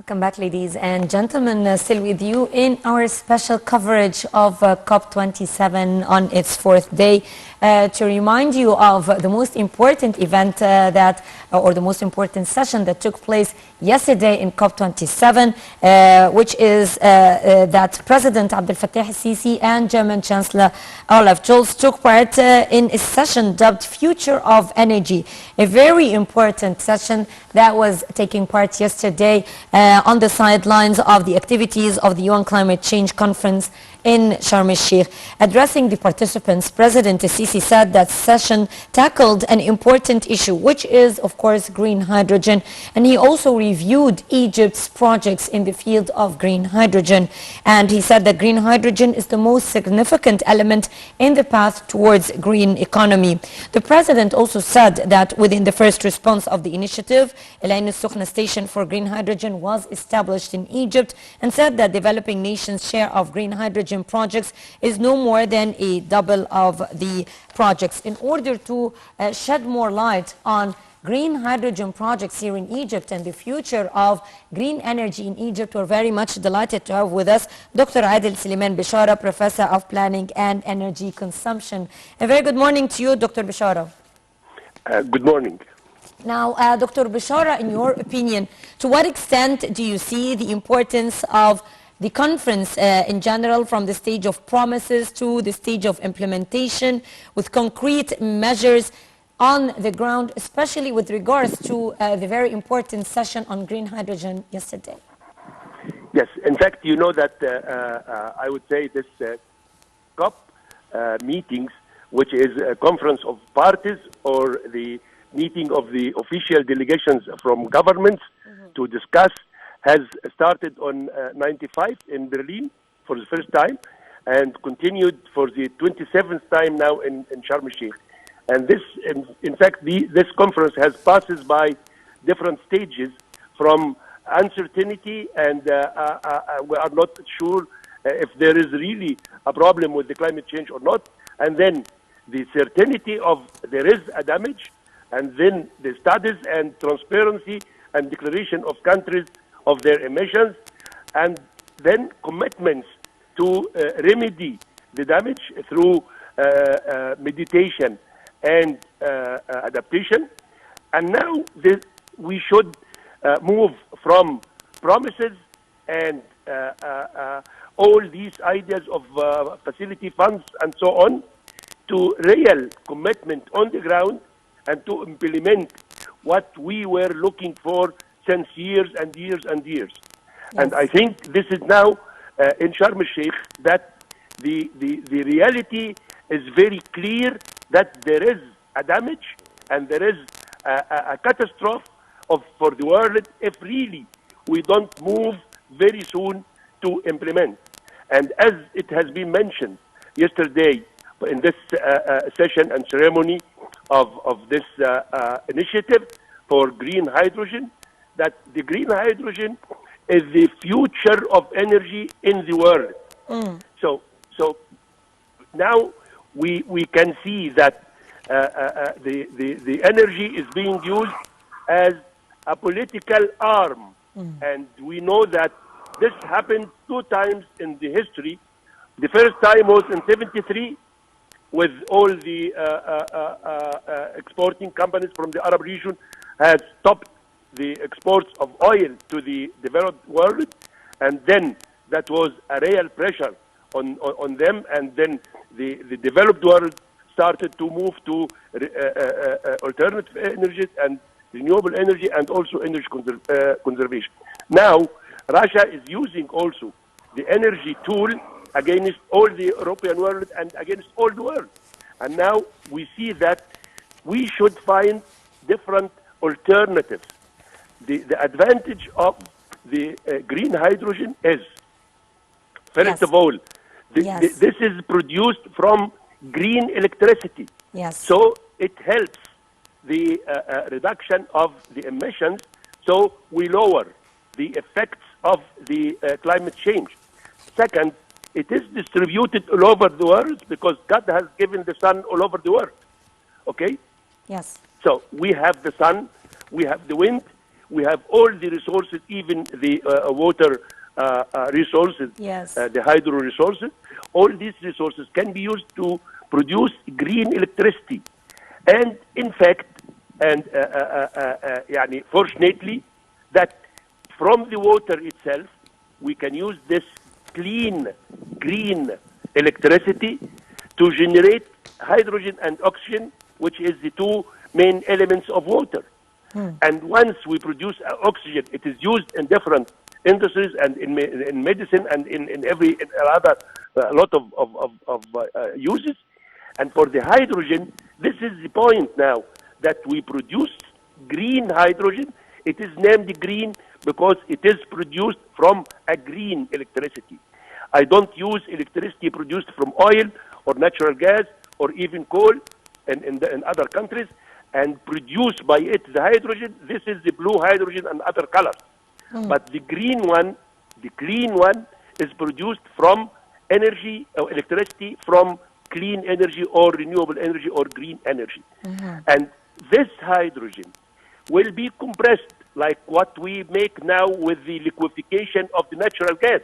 Welcome back, ladies and gentlemen. Still with you in our special coverage of COP27 on its fourth day to remind you of the most important event or the most important session that took place yesterday in COP27, which is that President Abdel Fattah al-Sisi and German Chancellor Olaf Scholz took part in a session dubbed Future of Energy, a very important session that was taking part yesterday on the sidelines of the activities of the UN Climate Change Conference in Sharm el-Sheikh. Addressing the participants, President al-Sisi said that session tackled an important issue, which is, of course, green hydrogen, and he also reviewed Egypt's projects in the field of green hydrogen. And he said that green hydrogen is the most significant element in the path towards green economy. The President also said that within the first response of the initiative, El Ain al-Sukhna station for green hydrogen was established in Egypt, and said that developing nations' share of green hydrogen projects is no more than a double of the projects. In order to shed more light on green hydrogen projects here in Egypt and the future of green energy in Egypt, we're very much delighted to have with us Dr. Adel Bishara, Professor of Planning and Energy Consumption. A very good morning to you, Dr. Bishara. Good morning. Now, Dr. Bishara, in your opinion, to what extent do you see the importance of the conference in general, from the stage of promises to the stage of implementation, with concrete measures on the ground, especially with regards to the very important session on green hydrogen yesterday? Yes, in fact, you know that I would say this COP meetings, which is a conference of parties or the meeting of the official delegations from governments to discuss, has started on 95 in Berlin for the first time and continued for the 27th time now in Sharm el-Sheikh. And this, in fact, this conference has passes by different stages from uncertainty and we are not sure if there is really a problem with the climate change or not, and then the certainty of there is a damage, and then the studies and transparency and declaration of countries of their emissions, and then commitments to remedy the damage through meditation and adaptation. And now we should move from promises and all these ideas of facility funds and so on to real commitment on the ground and to implement what we were looking for since years and years and years. Yes. And I think this is now in Sharm el-Sheikh that the reality is very clear that there is a damage and there is a catastrophe for the world if really we don't move very soon to implement. And as it has been mentioned yesterday in this session and ceremony of this initiative for green hydrogen, that the green hydrogen is the future of energy in the world. So now we can see that the energy is being used as a political arm, and we know that this happened 2 times in the history. The first time was in '73, with all the exporting companies from the Arab region had stopped the exports of oil to the developed world, and then that was a real pressure on them, and then the developed world started to move to alternative energies and renewable energy and also energy conservation. Now, Russia is using also the energy tool against all the European world and against all the world. And now we see that we should find different alternatives. The advantage of the green hydrogen is, first of all, this is produced from green electricity. Yes. So it helps the reduction of the emissions, so we lower the effects of the climate change. Second, it is distributed all over the world because God has given the sun all over the world. Okay? Yes. So we have the sun, we have the wind, We have all the resources, even the water resources, Yes. the hydro resources. All these resources can be used to produce green electricity. And in fact, and fortunately, that from the water itself, we can use this clean, green electricity to generate hydrogen and oxygen, which is the two main elements of water. And once we produce oxygen, it is used in different industries and in medicine and in other lot of uses. And for the hydrogen, this is the point now that we produce green hydrogen. It is named green because it is produced from a green electricity. I don't use electricity produced from oil or natural gas or even coal in other countries and produce by it the hydrogen. This is the blue hydrogen and other colors. But the green one, the clean one, is produced from energy or electricity from clean energy or renewable energy or green energy. And this hydrogen will be compressed like what we make now with the liquefaction of the natural gas.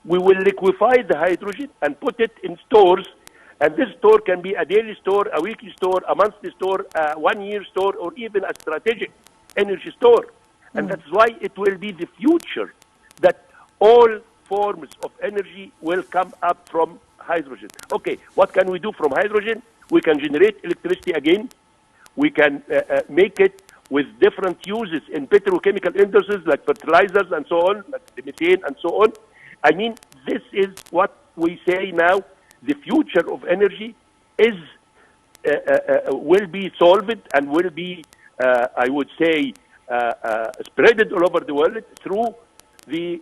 We will liquefy the hydrogen and put it in stores, and this store can be a daily store, a weekly store, a monthly store, a 1 year store, or even a strategic energy store. And that's why it will be the future that all forms of energy will come up from hydrogen. Okay, what can we do from hydrogen? We can generate electricity again. We can make it with different uses in petrochemical industries like fertilizers and so on, like the methane and so on. I mean, this is what we say now. The future of energy is will be solved and will be, I would say, spread all over the world through the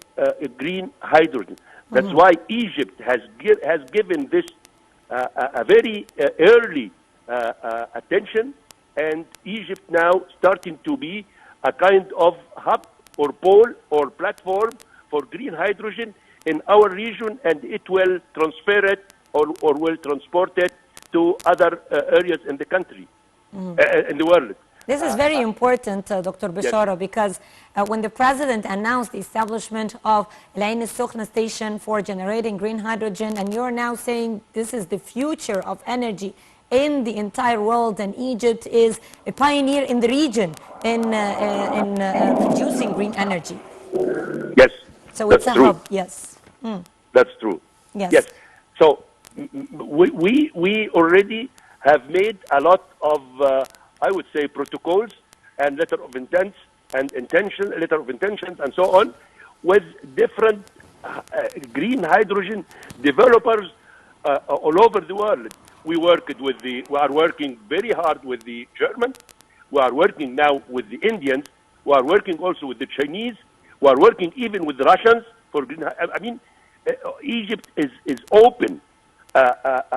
green hydrogen. That's why Egypt has given this a very early attention, and Egypt now starting to be a kind of hub or pole or platform for green hydrogen in our region, and it will transfer it or will transport it to other areas in the country, in the world. This is very important, Dr. Bishara, yes. Because when the president announced the establishment of El Ain al-Sukhna station for generating green hydrogen, and you're now saying this is the future of energy in the entire world, and Egypt is a pioneer in the region in producing green energy. Yes. So it's a hub, yes. That's true. Yes. Yes. So we already have made a lot of I would say protocols and letter of intents and letter of intentions and so on with different green hydrogen developers all over the world. We are working very hard with the Germans. We are working now with the Indians. We are working also with the Chinese. We are working even with the Russians for green. I mean, Egypt is open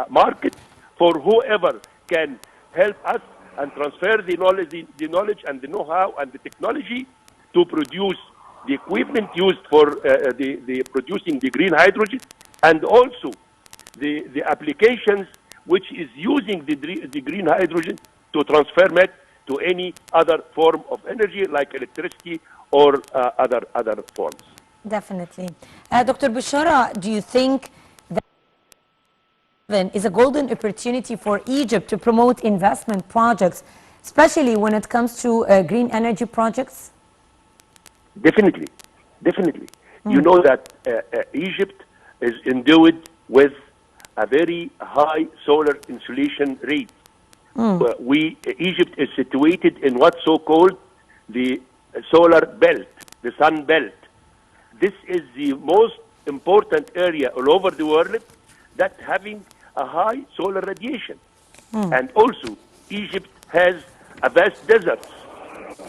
market for whoever can help us and transfer the knowledge and the know-how and the technology to produce the equipment used for the producing the green hydrogen, and also the applications which is using the green hydrogen to transfer it to any other form of energy like electricity or other forms. Definitely. Dr. Bishara, do you think that is a golden opportunity for Egypt to promote investment projects, especially when it comes to green energy projects? Definitely. You know that Egypt is endowed with a very high solar insolation rate. Egypt is situated in what's so-called the solar belt, the sun belt. This is the most important area all over the world that having a high solar radiation. And also, Egypt has a vast deserts.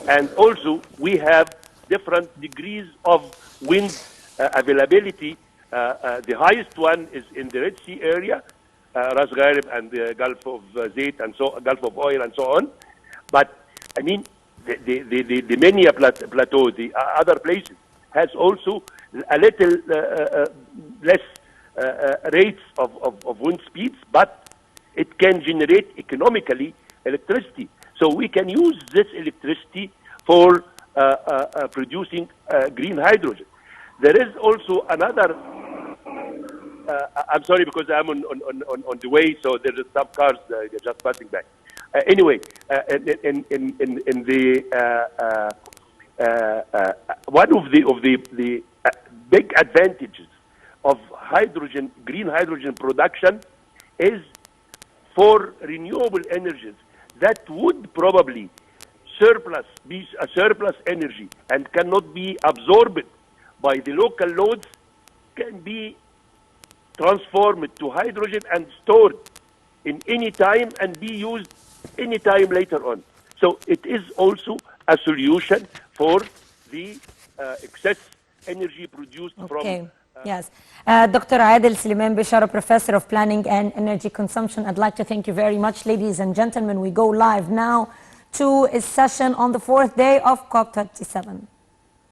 And also, we have different degrees of wind availability. The highest one is in the Red Sea area, Ras Gharib and the Gulf of Zayt and so Gulf of Oil and so on. But I mean, the Menia plateau, the other places, has also a little less rates of wind speeds, but it can generate economically electricity. So we can use this electricity for producing green hydrogen. There is also another. I'm sorry because I'm on the way, so there are some cars just passing by. Anyway, in the one of the big advantages of hydrogen, green hydrogen production, is for renewable energies that would probably be a surplus energy and cannot be absorbed by the local loads, can be transformed to hydrogen and stored in any time and be used any time later on. So it is also a solution for the excess energy produced from. Yes. Dr. Adel Suleiman Bishara, Professor of Planning and Energy Consumption, I'd like to thank you very much. Ladies and gentlemen, we go live now to a session on the 4th day of COP27.